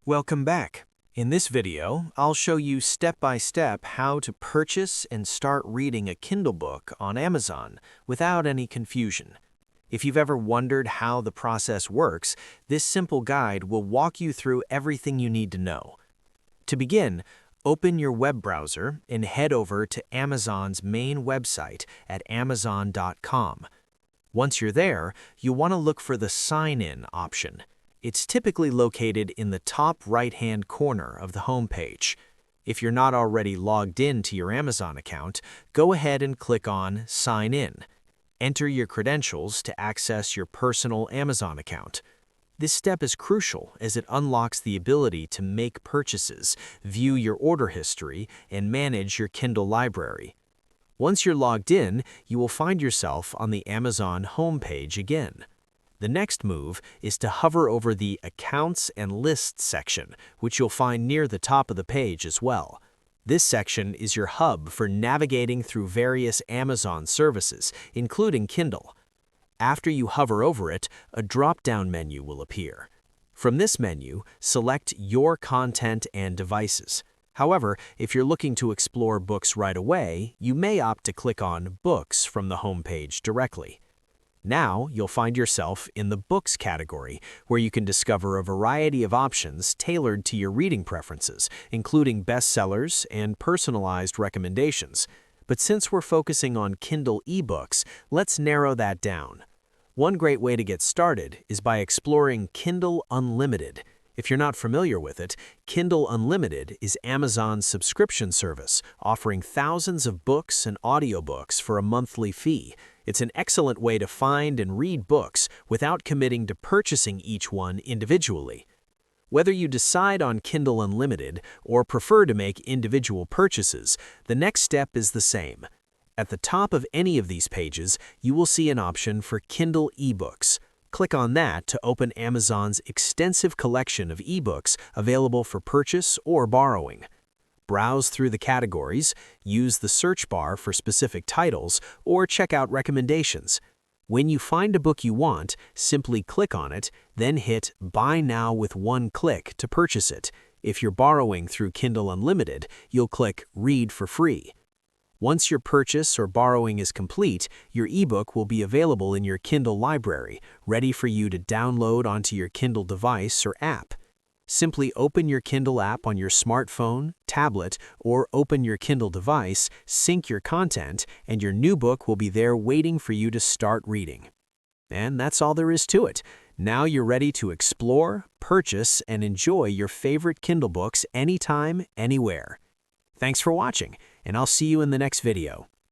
Welcome back. In this video, I'll show you step-by-step how to purchase and start reading a Kindle book on Amazon without any confusion. If you've ever wondered how the process works, this simple guide will walk you through everything you need to know. To begin, open your web browser and head over to Amazon's main website at amazon.com. Once you're there, you'll want to look for the Sign In option. It's typically located in the top right-hand corner of the homepage. If you're not already logged in to your Amazon account, go ahead and click on Sign In. Enter your credentials to access your personal Amazon account. This step is crucial as it unlocks the ability to make purchases, view your order history, and manage your Kindle library. Once you're logged in, you will find yourself on the Amazon homepage again. The next move is to hover over the Accounts and Lists section, which you'll find near the top of the page as well. This section is your hub for navigating through various Amazon services, including Kindle. After you hover over it, a drop-down menu will appear. From this menu, select Your Content and Devices. However, if you're looking to explore books right away, you may opt to click on Books from the homepage directly. Now, you'll find yourself in the Books category, where you can discover a variety of options tailored to your reading preferences, including bestsellers and personalized recommendations. But since we're focusing on Kindle ebooks, let's narrow that down. One great way to get started is by exploring Kindle Unlimited. If you're not familiar with it, Kindle Unlimited is Amazon's subscription service, offering thousands of books and audiobooks for a monthly fee. It's an excellent way to find and read books without committing to purchasing each one individually. Whether you decide on Kindle Unlimited or prefer to make individual purchases, the next step is the same. At the top of any of these pages, you will see an option for Kindle eBooks. Click on that to open Amazon's extensive collection of ebooks available for purchase or borrowing. Browse through the categories, use the search bar for specific titles, or check out recommendations. When you find a book you want, simply click on it, then hit Buy Now with one click to purchase it. If you're borrowing through Kindle Unlimited, you'll click Read for free. Once your purchase or borrowing is complete, your ebook will be available in your Kindle library, ready for you to download onto your Kindle device or app. Simply open your Kindle app on your smartphone, tablet, or open your Kindle device, sync your content, and your new book will be there waiting for you to start reading. And that's all there is to it. Now you're ready to explore, purchase, and enjoy your favorite Kindle books anytime, anywhere. Thanks for watching, and I'll see you in the next video.